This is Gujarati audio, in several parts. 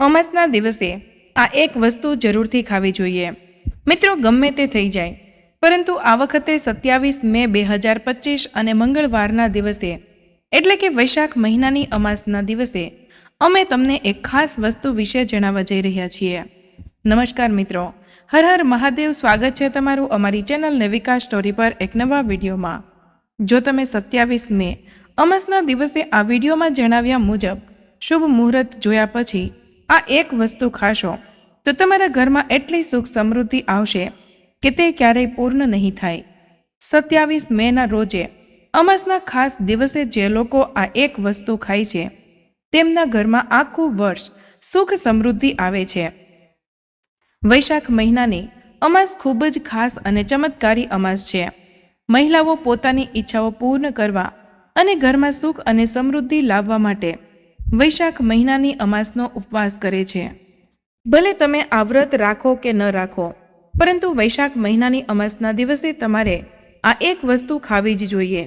અમાસના દિવસે આ એક વસ્તુ જરૂરથી ખાવી જોઈએ। મિત્રો, ગમે તે થઈ જાય, પરંતુ આ વખતે 27 મે 2025 અને મંગળવારના દિવસે એટલે કે વૈશાખ મહિનાની અમાસના દિવસે અમે તમને એક ખાસ વસ્તુ વિશે જણાવવા જઈ રહ્યા છીએ। નમસ્કાર મિત્રો, હર હર મહાદેવ। સ્વાગત છે તમારું અમારી ચેનલ નેવિકા સ્ટોરી પર એક નવા વિડીયોમાં। જો તમે 27 મે અમાસના દિવસે આ વિડીયોમાં જણાવ્યા મુજબ શુભ મુહૂર્ત જોયા પછી આ એક વસ્તુ ખાશો તો તમારા ઘરમાં એટલી સુખ સમૃદ્ધિ આવશે કે તે ક્યારેય પૂર્ણ નહીં થાય। 27 મેના રોજે અમાસના ખાસ દિવસે જે લોકો આ એક વસ્તુ ખાય છે તેમના ઘરમાં આખું વર્ષ સુખ સમૃદ્ધિ આવે છે। વૈશાખ મહિનાની અમાસ ખૂબ જ ખાસ અને ચમત્કારી અમાસ છે। મહિલાઓ પોતાની ઈચ્છાઓ પૂર્ણ કરવા અને ઘરમાં સુખ અને સમૃદ્ધિ લાવવા માટે વૈશાખ મહિનાની અમાસનો ઉપવાસ કરે છે। ભલે તમે આ વ્રત રાખો કે ન રાખો, પરંતુ વૈશાખ મહિનાની અમાસના દિવસે તમારે આ એક વસ્તુ ખાવી જ જોઈએ।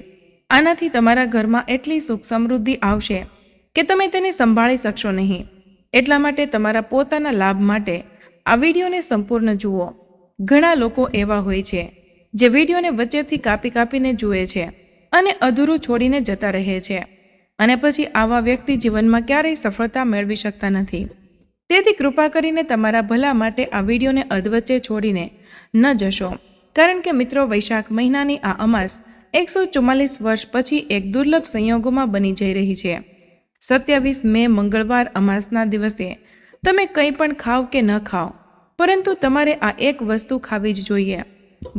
આનાથી તમારા ઘરમાં એટલી સુખ સમૃદ્ધિ આવશે કે તમે તેને સંભાળી શકશો નહીં। એટલા માટે તમારા પોતાના લાભ માટે આ વિડીયોને સંપૂર્ણ જુઓ। ઘણા લોકો એવા હોય છે જે વિડીયોને વચ્ચેથી કાપીને જુએ છે અને અધૂરું છોડીને જતા રહે છે, અને પછી આવા વ્યક્તિ જીવનમાં ક્યારેય સફળતા મેળવી શકતા નથી। તેથી કૃપા કરીને તમારા ભલા માટે આ વિડીયોને અધવચ્ચે છોડીને ન જશો, કારણ કે મિત્રો, વૈશાખ મહિનાની આ અમાસ 144 વર્ષ પછી એક દુર્લભ સંયોગોમાં બની જઈ રહી છે। 27 મે મંગળવાર અમાસના દિવસે તમે કંઈ પણ ખાવ કે ન ખાવ, પરંતુ તમારે આ એક વસ્તુ ખાવી જ જોઈએ।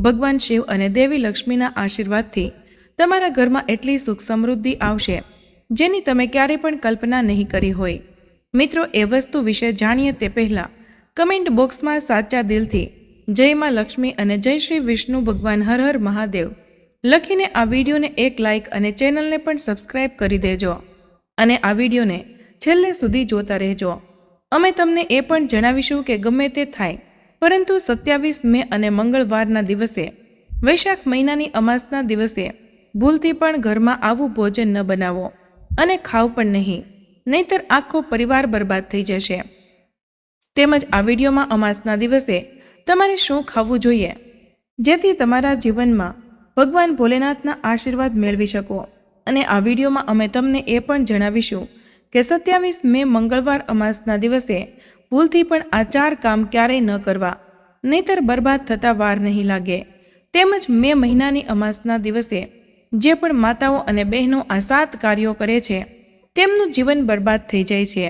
ભગવાન શિવ અને દેવી લક્ષ્મીના આશીર્વાદથી તમારા ઘરમાં એટલી સુખ સમૃદ્ધિ આવશે જેની તમે ક્યારેય પણ કલ્પના નહીં કરી હોય। મિત્રો, એ વસ્તુ વિશે જાણીએ તે પહેલાં કમેન્ટ બોક્સમાં સાચા દિલથી જય માં લક્ષ્મી અને જય શ્રી વિષ્ણુ ભગવાન હર હર મહાદેવ લખીને આ વિડીયોને એક લાઇક અને ચેનલને પણ સબસ્ક્રાઇબ કરી દેજો, અને આ વિડીયોને છેલ્લે સુધી જોતા રહેજો। અમે તમને એ પણ જણાવીશું કે ગમે તે થાય, પરંતુ 27 મે અને મંગળવારના દિવસે વૈશાખ મહિનાની અમાસના દિવસે ભૂલથી પણ ઘરમાં આવું ભોજન ન બનાવો અને ખાવ પણ નહીં, નહીંતર આખો પરિવાર બરબાદ થઈ જશે। તેમજ આ વિડીયોમાં અમાસના દિવસે તમારે શું ખાવું જોઈએ જેથી તમારા જીવનમાં ભગવાન ભોલેનાથના આશીર્વાદ મેળવી શકો, અને આ વિડીયોમાં અમે તમને એ પણ જણાવીશું કે 27 મે મંગળવાર અમાસના દિવસે ભૂલથી પણ આ 4 કામ ક્યારેય ન કરવા, નહીંતર બરબાદ થતા વાર નહીં લાગે। તેમજ મે મહિનાની અમાસના દિવસે જે પણ માતાઓ અને બહેનો આ 7 કાર્યો કરે છે તેમનું જીવન બરબાદ થઈ જાય છે।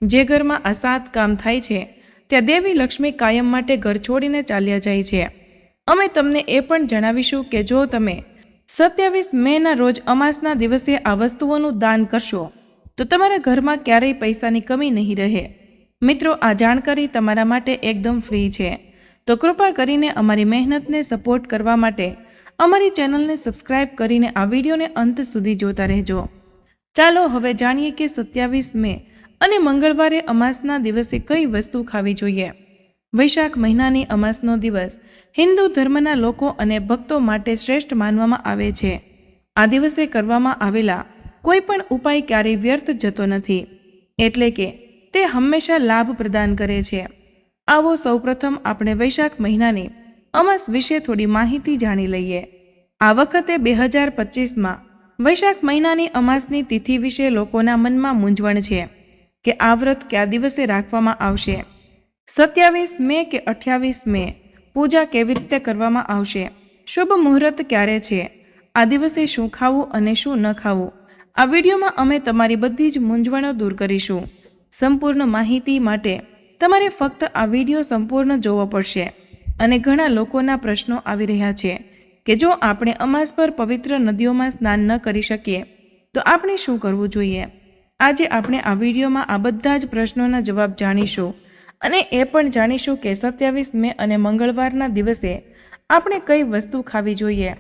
જે ઘરમાં આ 7 કામ થાય છે ત્યાં દેવી લક્ષ્મી કાયમ માટે ઘર છોડીને ચાલ્યા જાય છે। અમે તમને એ પણ જણાવીશું કે જો તમે 27 મેના રોજ અમાસના દિવસે આ વસ્તુઓનું દાન કરશો તો તમારા ઘરમાં ક્યારેય પૈસાની કમી નહીં રહે। મિત્રો, આ જાણકારી તમારા માટે એકદમ ફ્રી છે, તો કૃપા કરીને અમારી મહેનતને સપોર્ટ કરવા માટે અમારી ચેનલને સબસ્ક્રાઇબ કરીને આ વિડીયોને અંત સુધી જોતા રહેજો। ચાલો હવે જાણીએ કે 27 મે અને મંગળવારે અમાસના દિવસે કઈ વસ્તુ ખાવી જોઈએ। વૈશાખ મહિનાની અમાસનો દિવસ હિન્દુ ધર્મના લોકો અને ભક્તો માટે શ્રેષ્ઠ માનવામાં આવે છે। આ દિવસે કરવામાં આવેલા કોઈ પણ ઉપાય ક્યારેય વ્યર્થ જતો નથી, એટલે કે તે હંમેશા લાભ પ્રદાન કરે છે। આવો સૌપ્રથમ આપણે વૈશાખ મહિનાની અમાસ વિશે થોડી માહિતી જાણી લઈએ। આ વખતે 2025માં વૈશાખ મહિનાની અમાસની તિથિ વિશે લોકોના મનમાં મૂંઝવણ છે કે આ વ્રત કયા દિવસે રાખવામાં આવશે। 27 મે કે 28 મે પૂજા કેવી રીતે કરવામાં આવશે, શુભ મુહૂર્ત ક્યારે છે, આ દિવસે શું ખાવું અને શું ન ખાવું, આ વિડીયોમાં અમે તમારી બધી જ મૂંઝવણો દૂર કરીશું। સંપૂર્ણ માહિતી માટે તમારે ફક્ત આ વિડીયો સંપૂર્ણ જોવો પડશે। અને ઘણા લોકોના પ્રશ્નો આવી રહ્યા છે કે જો આપણે અમાસ પર પવિત્ર નદીઓમાં સ્નાન ન કરી શકીએ તો આપણે શું કરવું જોઈએ। આજે આપણે આ વિડીયોમાં આ બધા જ પ્રશ્નોના જવાબ જાણીશું, અને એ પણ જાણીશું કે 27 મે અને મંગળવારના દિવસે આપણે કઈ વસ્તુ ખાવી જોઈએ,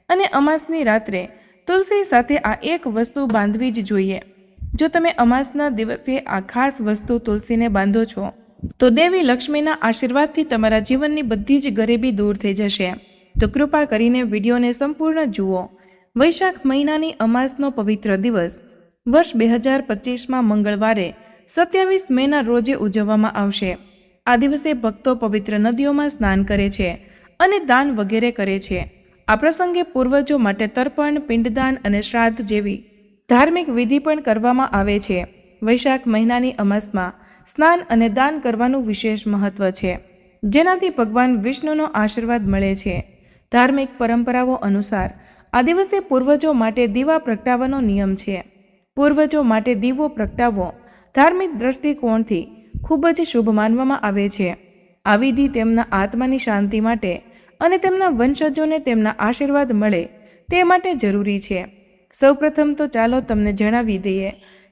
અને અમાસની રાત્રે તુલસી સાથે આ એક વસ્તુ બાંધવી જ જોઈએ। જો તમે અમાસના દિવસે આ ખાસ વસ્તુ તુલસીને બાંધો છો તો દેવી લક્ષ્મીના આશીર્વાદથી તમારા જીવનની બધી જ ગરીબી દૂર થઈ જશે। તો કૃપા કરીને વિડીયોને સંપૂર્ણ જુઓ। વૈશાખ મહિનાની અમાસનો પવિત્ર દિવસ વર્ષ 2025માં મંગળવારે 27 મેના રોજે ઉજવવામાં આવશે। આ દિવસે ભક્તો પવિત્ર નદીઓમાં સ્નાન કરે છે અને દાન વગેરે કરે છે। આ પ્રસંગે પૂર્વજો માટે તર્પણ, પિંડદાન અને શ્રાદ્ધ જેવી ધાર્મિક વિધિ પણ કરવામાં આવે છે। વૈશાખ મહિનાની અમાસમાં સ્નાન અને દાન કરવાનું વિશેષ મહત્વ છે, જેનાથી ભગવાન વિષ્ણુનો આશીર્વાદ મળે છે। ધાર્મિક પરંપરાઓ અનુસાર આ દિવસે પૂર્વજો માટે દીવા પ્રગટાવવાનો નિયમ છે। પૂર્વજો માટે દીવો પ્રગટાવવો ધાર્મિક દ્રષ્ટિકોણથી ખૂબ જ શુભ માનવામાં આવે છે। આ વિધિ તેમના આત્માની શાંતિ માટે અને તેમના વંશજોને તેમના આશીર્વાદ મળે તે માટે જરૂરી છે। સૌપ્રથમ તો ચાલો તમને જણાવી દઈએ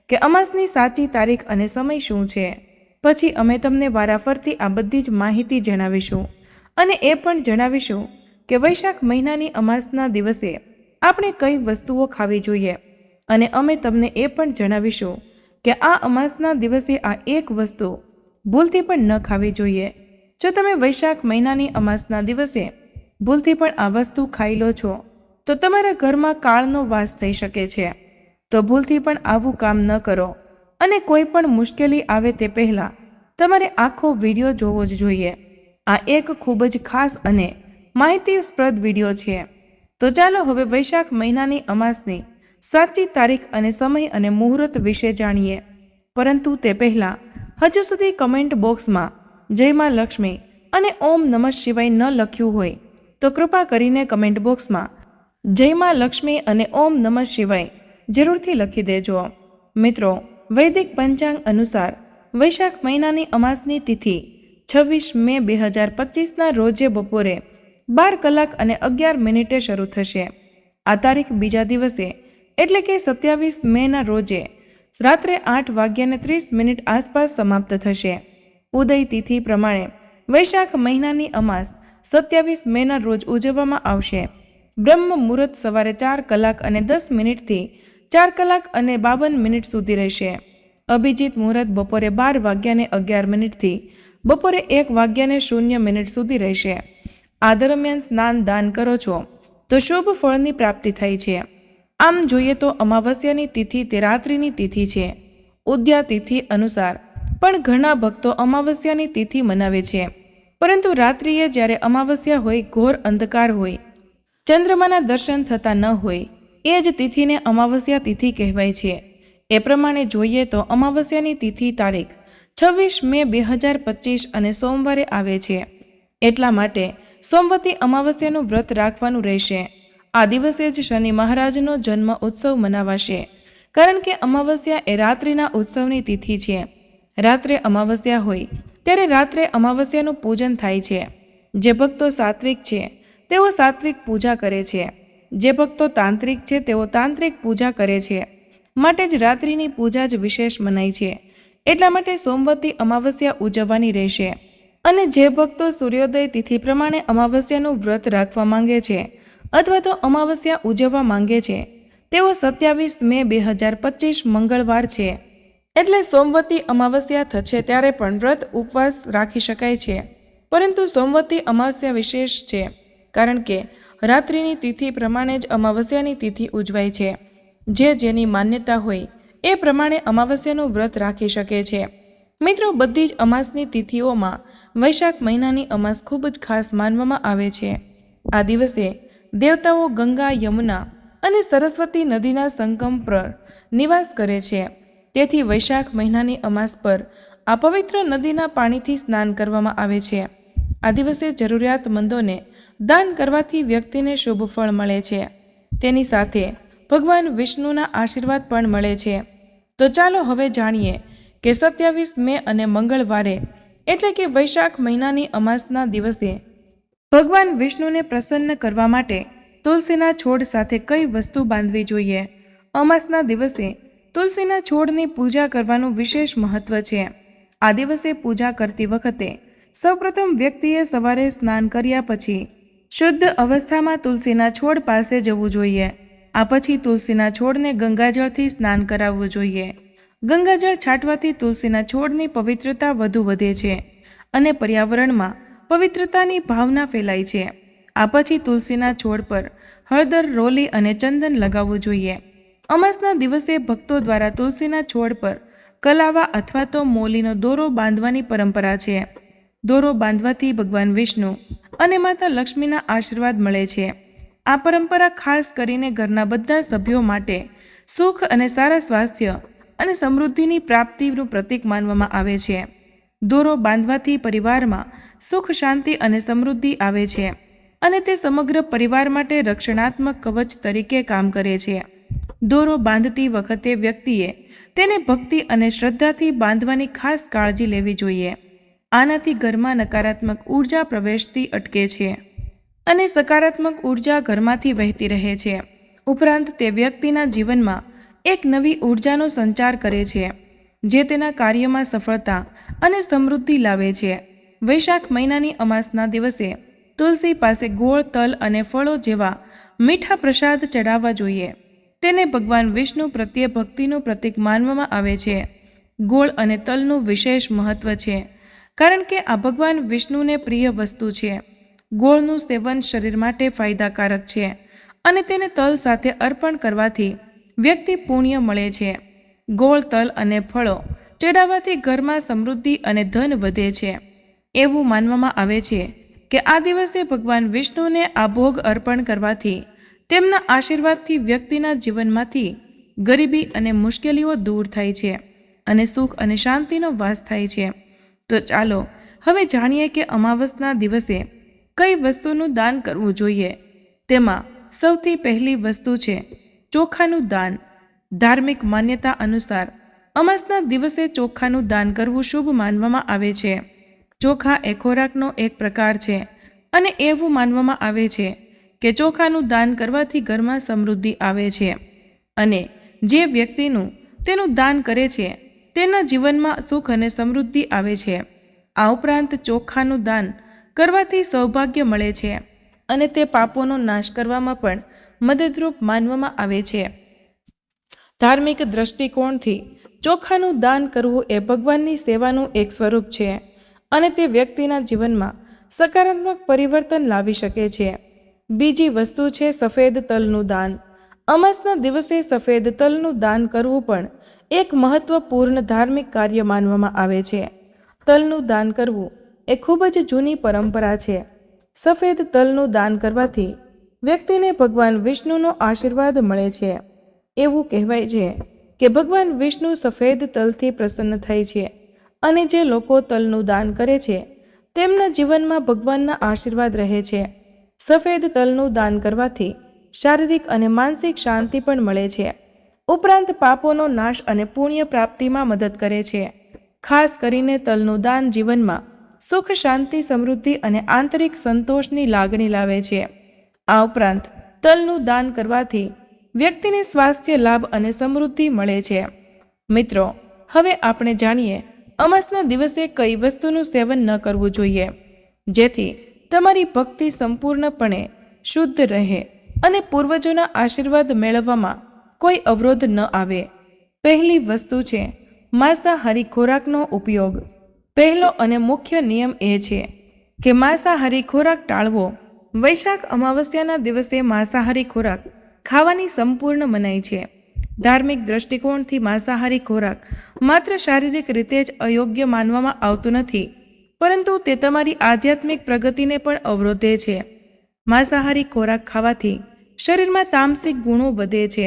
કે અમાસની સાચી તારીખ અને સમય શું છે। પછી અમે તમને વારાફરતી આ બધી જ માહિતી જણાવીશું અને એ પણ જણાવીશું કે વૈશાખ મહિનાની અમાસના દિવસે આપણે કઈ વસ્તુઓ ખાવી જોઈએ અને અમે તમને એ પણ જણાવીશું કે આ અમાસના દિવસે આ એક વસ્તુ ભૂલથી પણ ન ખાવી જોઈએ। જો તમે વૈશાખ મહિનાની અમાસના દિવસે ભૂલથી પણ આ વસ્તુ ખાઈ લો છો તો તમારા ઘરમાં કાળનો વાસ થઈ શકે છે। તો ભૂલથી પણ આવું કામ ન કરો અને કોઈ પણ મુશ્કેલી આવે તે પહેલાં તમારે આખો વિડીયો જોવો જ જોઈએ। આ એક ખૂબ જ ખાસ અને માહિતીસ્પ્રદ વિડીયો છે। તો ચાલો હવે વૈશાખ મહિનાની અમાસની સાચી તારીખ અને સમય અને મુહૂર્ત વિશે જાણીએ। પરંતુ તે પહેલાં હજુ સુધી કમેન્ટ બોક્સમાં જય માં લક્ષ્મી અને ઓમ નમઃ શિવાય ન લખ્યું હોય તો કૃપા કરીને કમેન્ટ બોક્સમાં જય માં લક્ષ્મી અને ઓમ નમઃ શિવાય જરૂરથી લખી દેજો। મિત્રો, વૈદિક પંચાંગ અનુસાર વૈશાખ મહિનાની અમાસની તિથિ 26 મે 2025ના રોજે બપોરે 12 કલાક અને 11 મિનિટે શરૂ થશે। આ તારીખ બીજા દિવસે એટલે કે 27 મેના રોજે રાત્રે 8:30 આસપાસ સમાપ્ત થશે। ઉદય તિથિ પ્રમાણે વૈશાખ મહિનાની અમાસ 27 મેના રોજ ઉજવવામાં આવશે। બ્રહ્મ મુહૂર્ત સવારે 4 કલાક અને 10 મિનિટથી 4 કલાક અને 52 મિનિટ સુધી રહેશે। અભિજીત મુહૂર્ત બપોરે 12:11 થી બપોરે 1:00 સુધી રહેશે। આ દરમિયાન સ્નાન દાન કરો છો તો શુભ ફળની પ્રાપ્તિ થાય છે। આમ જોઈએ તો અમાવસ્યાની તિથિ તે રાત્રિની તિથિ છે। ઉદ્યા તિથિ અનુસાર પણ ઘણા ભક્તો અમાવસ્યાની તિથિ મનાવે છે, પરંતુ રાત્રિએ જ્યારે અમાવસ્યા હોય, ઘોર અંધકાર હોય, ચંદ્રમાના દર્શન થતા ન હોય, એ જ તિથિને અમાવસ્યા તિથિ કહેવાય છે। એ પ્રમાણે જોઈએ તો અમાવસ્યાની તિથિ તારીખ 26 મે 2025 અને સોમવારે આવે છે। એટલા માટે સોમવતી અમાવસ્યાનું વ્રત રાખવાનું રહેશે। આ દિવસે જ શનિ મહારાજનો જન્મ ઉત્સવ મનાવાશે, કારણ કે અમાવસ્યા એ રાત્રિના ઉત્સવની તિથિ છે। રાત્રે અમાવસ્યા હોય ત્યારે રાત્રે અમાવસ્યાનું પૂજન થાય છે। જે ભક્તો સાત્વિક છે તેઓ સાત્વિક પૂજા કરે છે, જે ભક્તો તાંત્રિક છે તેઓ તાંત્રિક પૂજા કરે છે, માટે જ રાત્રિની પૂજા જ વિશેષ મનાય છે। એટલા માટે સોમવતી અમાવસ્યા ઉજવવાની રહેશે। અને જે ભક્તો સૂર્યોદય તિથિ પ્રમાણે અમાવસ્યાનું વ્રત રાખવા માંગે છે અથવા તો અમાવસ્યા ઉજવવા માંગે છે તેઓ 27 મે 2025 મંગળવાર છે એટલે સોમવતી અમાવસ્યા થશે ત્યારે પણ વ્રત ઉપવાસ રાખી શકાય છે। પરંતુ સોમવતી અમાવસ્યા વિશેષ છે, કારણ કે રાત્રિની તિથિ પ્રમાણે જ અમાવસ્યાની તિથિ ઉજવાય છે। જેની માન્યતા હોય એ પ્રમાણે અમાવસ્યાનું વ્રત રાખી શકે છે। મિત્રો, બધી જ અમાસની તિથિઓમાં વૈશાખ મહિનાની અમાસ ખૂબ જ ખાસ માનવામાં આવે છે। આ દિવસે દેવતાઓ ગંગા, યમુના અને સરસ્વતી નદીના સંગમ પર નિવાસ કરે છે। તેથી વૈશાખ મહિનાની અમાસ પર આ પવિત્ર નદીના પાણીથી સ્નાન કરવામાં આવે છે। આ દિવસે જરૂરિયાતમંદોને દાન કરવાથી વ્યક્તિને શુભ ફળ મળે છે। તેની સાથે ભગવાન વિષ્ણુના આશીર્વાદ પણ મળે છે। તો ચાલો હવે જાણીએ કે 27 મે અને મંગળવારે એટલે કે વૈશાખ મહિનાની અમાસના દિવસે ભગવાન વિષ્ણુને પ્રસન્ન કરવા માટે તુલસીના છોડ સાથે કઈ વસ્તુ બાંધવી જોઈએ। અમાસના દિવસે તુલસીના છોડની પૂજા કરવાનું વિશેષ મહત્વ છે। આ દિવસે પૂજા કરતી વખતે સૌપ્રથમ વ્યક્તિએ સવારે સ્નાન કર્યા પછી શુદ્ધ અવસ્થામાં તુલસીના છોડ પાસે જવું જોઈએ। આ પછી તુલસીના છોડને ગંગાજળથી સ્નાન કરાવવું જોઈએ। ગંગાજળ છાંટવાથી તુલસીના છોડની પવિત્રતા વધુ વધે છે અને પર્યાવરણમાં પવિત્રતાની ભાવના ફેલાય છે। આ પછી તુલસીના છોડ પર હળદર, રોલી અને ચંદન લગાવવું જોઈએ। અમાસના દિવસે ભક્તો દ્વારા તુલસીના છોડ પર કલાવા અથવા તો મોલીનો દોરો બાંધવાની પરંપરા છે. દોરો બાંધવાથી ભગવાન વિષ્ણુ અને માતા લક્ષ્મીના આશીર્વાદ મળે છે. આ પરંપરા ખાસ કરીને ઘરના બધા સભ્યો માટે સુખ અને સારા સ્વાસ્થ્ય અને સમૃદ્ધિની પ્રાપ્તિનું પ્રતીક માનવામાં આવે છે. દોરો બાંધવાથી પરિવારમાં સુખ, શાંતિ અને સમૃદ્ધિ આવે છે અને તે સમગ્ર પરિવાર માટે રક્ષણાત્મક કવચ તરીકે કામ કરે છે. દોરો બાંધતી વખતે વ્યક્તિએ તેને ભક્તિ અને શ્રદ્ધાથી બાંધવાની ખાસ કાળજી લેવી જોઈએ. આનાથી ઘરમાં નકારાત્મક ઉર્જા પ્રવેશતી અટકે છે અને સકારાત્મક ઉર્જા ઘરમાંથી વહેતી રહે છે. ઉપરાંત તે વ્યક્તિના જીવનમાં એક નવી ઉર્જાનો સંચાર કરે છે જે તેના કાર્યમાં સફળતા અને સમૃદ્ધિ લાવે છે. વૈશાખ મહિનાની અમાસના દિવસે તુલસી પાસે ગોળ, તલ અને ફળો જેવા મીઠા પ્રસાદ ચડાવવા જોઈએ. તેને ભગવાન વિષ્ણુ પ્રત્યે ભક્તિનું પ્રતીક માનવામાં આવે છે. ગોળ અને તલનું વિશેષ મહત્વ છે કારણ કે આ ભગવાન વિષ્ણુને પ્રિય વસ્તુ છે. ગોળનું સેવન શરીર માટે ફાયદાકારક છે અને તેને તલ સાથે અર્પણ કરવાથી વ્યક્તિ પુણ્ય મળે છે. ગોળ, તલ અને ફળો ચડાવવાથી ઘરમાં સમૃદ્ધિ અને ધન વધે છે. એવું માનવામાં આવે છે કે આ દિવસે ભગવાન વિષ્ણુને આ ભોગ અર્પણ કરવાથી તેમના આશીર્વાદથી વ્યક્તિના જીવનમાંથી ગરીબી અને મુશ્કેલીઓ દૂર થાય છે અને સુખ અને શાંતિનો વાસ થાય છે. તો ચાલો હવે જાણીએ કે અમાવસના દિવસે કઈ વસ્તુનું દાન કરવું જોઈએ. તેમાં સૌથી પહેલી વસ્તુ છે ચોખાનું દાન. ધાર્મિક માન્યતા અનુસાર અમાસના દિવસે ચોખાનું દાન કરવું શુભ માનવામાં આવે છે. ચોખા એ ખોરાકનો એક પ્રકાર છે અને એવું માનવામાં આવે છે કે ચોખાનું દાન કરવાથી ઘરમાં સમૃદ્ધિ આવે છે અને જે વ્યક્તિનું તેનું દાન કરે છે તેના જીવનમાં સુખ અને સમૃદ્ધિ આવે છે. આ ઉપરાંત ચોખાનું દાન કરવાથી સૌભાગ્ય મળે છે અને તે પાપોનો નાશ કરવામાં પણ મદદરૂપ માનવામાં આવે છે. ધાર્મિક દ્રષ્ટિકોણથી ચોખાનું દાન કરવું એ ભગવાનની સેવાનું એક સ્વરૂપ છે અને તે વ્યક્તિના જીવનમાં સકારાત્મક પરિવર્તન લાવી શકે છે. બીજી વસ્તુ છે સફેદ તલનું દાન. અમાસના દિવસે સફેદ તલનું દાન કરવું પણ એક મહત્વપૂર્ણ ધાર્મિક કાર્ય માનવામાં આવે છે. તલનું દાન કરવું એ ખૂબ જ જૂની પરંપરા છે. સફેદ તલનું દાન કરવાથી વ્યક્તિને ભગવાન વિષ્ણુનો આશીર્વાદ મળે છે. એવું કહેવાય છે કે ભગવાન વિષ્ણુ સફેદ તલથી પ્રસન્ન થાય છે અને જે લોકો તલનું દાન કરે છે તેમના જીવનમાં ભગવાનના આશીર્વાદ રહે છે. સફેદ તલનું દાન કરવાથી શારીરિક અને માનસિક શાંતિ પણ મળે છે. ઉપરાંત પાપોનો નાશ અને પુણ્ય પ્રાપ્તિમાં મદદ કરે છે. ખાસ કરીને તલનું દાન જીવનમાં સુખ, શાંતિ, સમૃદ્ધિ અને આંતરિક સંતોષની લાગણી લાવે છે. આ ઉપરાંત તલનું દાન કરવાથી વ્યક્તિને સ્વાસ્થ્ય લાભ અને સમૃદ્ધિ મળે છે. મિત્રો, હવે આપણે જાણીએ અમાસના દિવસે કઈ વસ્તુનું સેવન ન કરવું જોઈએ જેથી તમારી ભક્તિ સંપૂર્ણપણે શુદ્ધ રહે અને પૂર્વજોના આશીર્વાદ મેળવવામાં કોઈ અવરોધ ન આવે. પહેલી વસ્તુ છે માંસાહારી ખોરાકનો ઉપયોગ. પહેલો અને મુખ્ય નિયમ એ છે કે માંસાહારી ખોરાક ટાળવો. વૈશાખ અમાવસ્યાના દિવસે માંસાહારી ખોરાક ખાવાની સંપૂર્ણ મનાઈ છે. ધાર્મિક દ્રષ્ટિકોણથી માંસાહારી ખોરાક માત્ર શારીરિક રીતે જ અયોગ્ય માનવામાં આવતો નથી, પરંતુ તે તમારી આધ્યાત્મિક પ્રગતિને પણ અવરોધે છે. માંસાહારી ખોરાક ખાવાથી શરીરમાં તામસિક ગુણો વધે છે,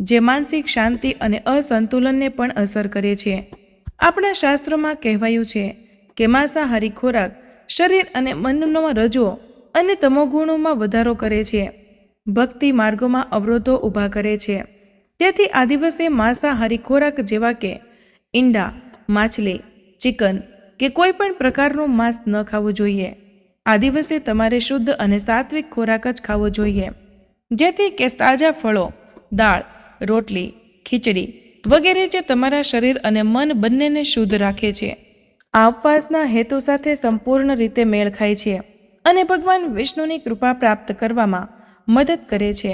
જે માનસિક શાંતિ અને અસંતુલનને પણ અસર કરે છે. આપણા શાસ્ત્રોમાં કહેવાયું છે કે માંસાહારી ખોરાક શરીર અને મનનો રજો અને તમોગુણોમાં વધારો કરે છે, ભક્તિ માર્ગોમાં અવરોધો ઊભા કરે છે. તેથી આ દિવસે માંસાહારી ખોરાક જેવા કે ઈંડા, માછલી, ચિકન કે કોઈ પણ પ્રકારનું માંસ ન ખાવું જોઈએ. આ દિવસે તમારે શુદ્ધ અને સાત્વિક ખોરાક જ ખાવો જોઈએ, જેથી કે તાજા ફળો, દાળ, રોટલી, ખીચડી વગેરે જે તમારા શરીર અને મન બંનેને શુદ્ધ રાખે છે. આ ઉપવાસના હેતુ સાથે સંપૂર્ણ રીતે મેળ ખાય છે અને ભગવાન વિષ્ણુની કૃપા પ્રાપ્ત કરવામાં મદદ કરે છે.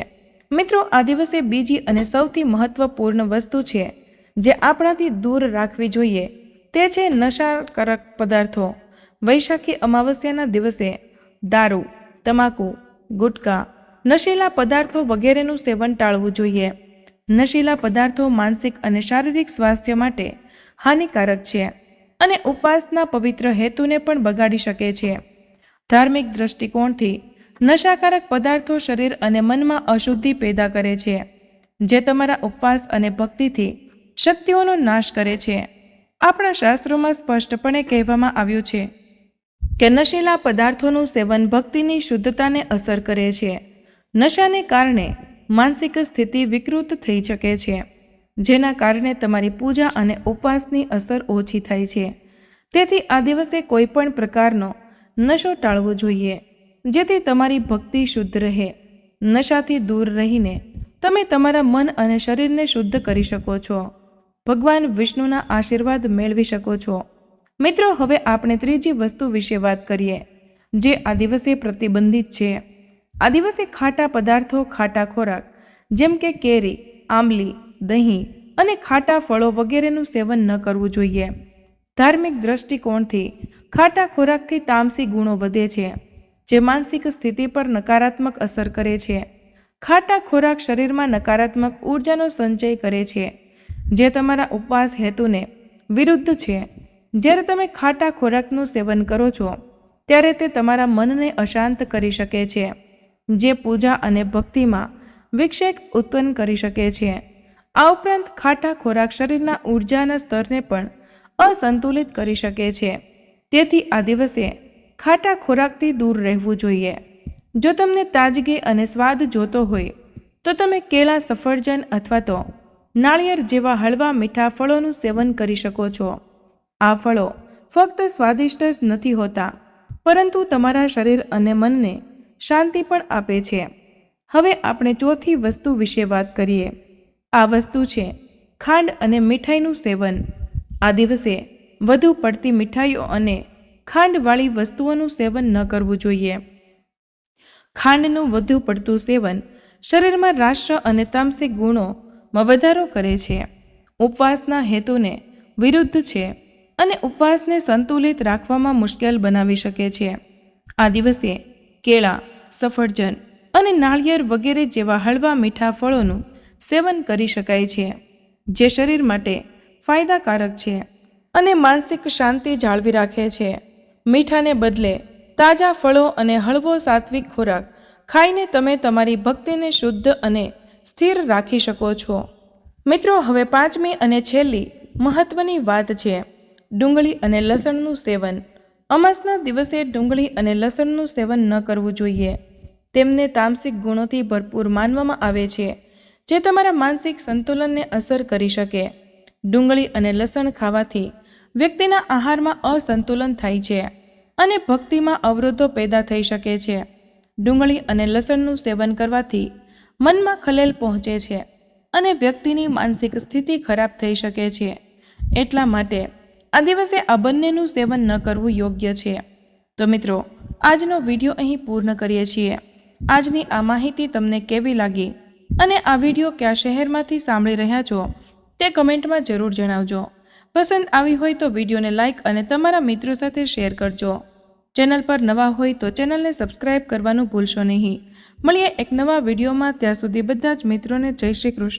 મિત્રો, આ દિવસે બીજી અને સૌથી મહત્વપૂર્ણ વસ્તુ છે જે આપણાથી દૂર રાખવી જોઈએ તે છે નશાકારક પદાર્થો. વૈશાખી અમાવસ્યાના દિવસે દારૂ, તમાકુ, ગુટકા, નશીલા પદાર્થો વગેરેનું સેવન ટાળવું જોઈએ. નશીલા પદાર્થો માનસિક અને શારીરિક સ્વાસ્થ્ય માટે હાનિકારક છે અને ઉપવાસના પવિત્ર હેતુને પણ બગાડી શકે છે. ધાર્મિક દૃષ્ટિકોણથી નશાકારક પદાર્થો શરીર અને મનમાં અશુદ્ધિ પેદા કરે છે, જે તમારા ઉપવાસ અને ભક્તિથી શક્તિઓનો નાશ કરે છે. આપણા શાસ્ત્રોમાં સ્પષ્ટપણે કહેવામાં આવ્યું છે કે નશીલા પદાર્થોનું સેવન ભક્તિની શુદ્ધતાને અસર કરે છે. નશાને કારણે માનસિક સ્થિતિ વિકૃત થઈ શકે છે, જેના કારણે તમારી પૂજા અને ઉપવાસની અસર ઓછી થાય છે. તેથી આ દિવસે કોઈ પણ પ્રકારનો નશો ટાળવો જોઈએ, જેથી તમારી ભક્તિ શુદ્ધ રહે. નશાથી દૂર રહીને તમે તમારા મન અને શરીરને શુદ્ધ કરી શકો છો. ભગવાન વિષ્ણુના આશીર્વાદ મેળવી શકો છો. મિત્રો, હવે આપણે ત્રીજી વસ્તુ વિશે વાત કરીએ, જે આ દિવસે પ્રતિબંધિત છે. આ દિવસે ખાટા પદાર્થો, ખાટા ખોરાક જેમ કે કેરી, આંબલી, દહીં અને ખાટા ફળો વગેરેનું સેવન ન કરવું જોઈએ. ધાર્મિક દૃષ્ટિકોણથી ખાટા ખોરાકથી તામસી ગુણો વધે છે, જે માનસિક સ્થિતિ પર નકારાત્મક અસર કરે છે. ખાટા ખોરાક શરીરમાં નકારાત્મક ઉર્જાનો સંચય કરે છે, જે તમારા ઉપવાસ હેતુને વિરુદ્ધ છે. જ્યારે તમે ખાટા ખોરાકનું સેવન કરો છો, ત્યારે તે તમારા મનને અશાંત કરી શકે છે, જે પૂજા અને ભક્તિમાં વિક્ષેપ ઉત્પન્ન કરી શકે છે. આ ઉપરાંત ખાટા ખોરાક શરીરના ઉર્જાના સ્તરને પણ અસંતુલિત કરી શકે છે. તેથી આ દિવસે ખાટા ખોરાકથી દૂર રહેવું જોઈએ. જો તમને તાજગી અને સ્વાદ જોતો હોય તો તમે કેળા, સફરજન અથવા તો નાળિયેર જેવા હળવા મીઠા ફળોનું સેવન કરી શકો છો. આ ફળો ફક્ત સ્વાદિષ્ટ જ નથી હોતા, પરંતુ તમારા શરીર અને મનને શાંતિ પણ આપે છે. હવે આપણે ચોથી વસ્તુ વિશે વાત કરીએ. આ વસ્તુ છે ખાંડ અને મીઠાઈનું સેવન. આ દિવસે વધુ પડતી મીઠાઈઓ અને ખાંડવાળી વસ્તુઓનું સેવન ન કરવું જોઈએ. ખાંડનું વધુ પડતું સેવન શરીરમાં રાષ્ટ્ર અને તામસિક ગુણોમાં વધારો કરે છે, ઉપવાસના હેતુને વિરુદ્ધ છે અને ઉપવાસને સંતુલિત રાખવામાં મુશ્કેલ બનાવી શકે છે. આ દિવસે કેળા, સફરજન અને નાળિયેર વગેરે જેવા હળવા મીઠા ફળોનું સેવન કરી શકાય છે, જે શરીર માટે ફાયદાકારક છે અને માનસિક શાંતિ જાળવી રાખે છે. મીઠાને બદલે તાજા ફળો અને હળવો સાત્વિક ખોરાક ખાઈને તમે તમારી ભક્તિને શુદ્ધ અને સ્થિર રાખી શકો છો. મિત્રો, હવે પાંચમી અને છેલ્લી મહત્વની વાત છે ડુંગળી અને લસણનું સેવન. અમાસના દિવસે ડુંગળી અને લસણનું સેવન ન કરવું જોઈએ. તેમને તામસિક ગુણોથી ભરપૂર માનવામાં આવે છે, જે તમારા માનસિક સંતુલનને અસર કરી શકે. ડુંગળી અને લસણ ખાવાથી વ્યક્તિના આહારમાં અસંતુલન થાય છે અને ભક્તિમાં અવરોધો પેદા થઈ શકે છે. ડુંગળી અને લસણનું સેવન કરવાથી મનમાં ખલેલ પહોંચે છે અને વ્યક્તિની માનસિક સ્થિતિ ખરાબ થઈ શકે છે. એટલા માટે આ દિવસે આ બંનેનું સેવન ન કરવું યોગ્ય છે. તો મિત્રો, આજનો વિડીયો અહીં પૂર્ણ કરીએ છીએ. આજની આ માહિતી તમને કેવી લાગી અને આ વિડીયો કયા શહેરમાંથી સાંભળી રહ્યા છો તે કમેન્ટમાં જરૂર જણાવજો. પસંદ આવી હોય તો વિડીયોને લાઇક અને તમારા મિત્રો સાથે શેર કરજો. ચેનલ પર નવા હોય તો ચેનલને સબસ્ક્રાઇબ કરવાનું ભૂલશો નહીં. મળીએ એક નવા વિડીયોમાં. ત્યાં સુધી બધા જ મિત્રોને જય શ્રી કૃષ્ણ.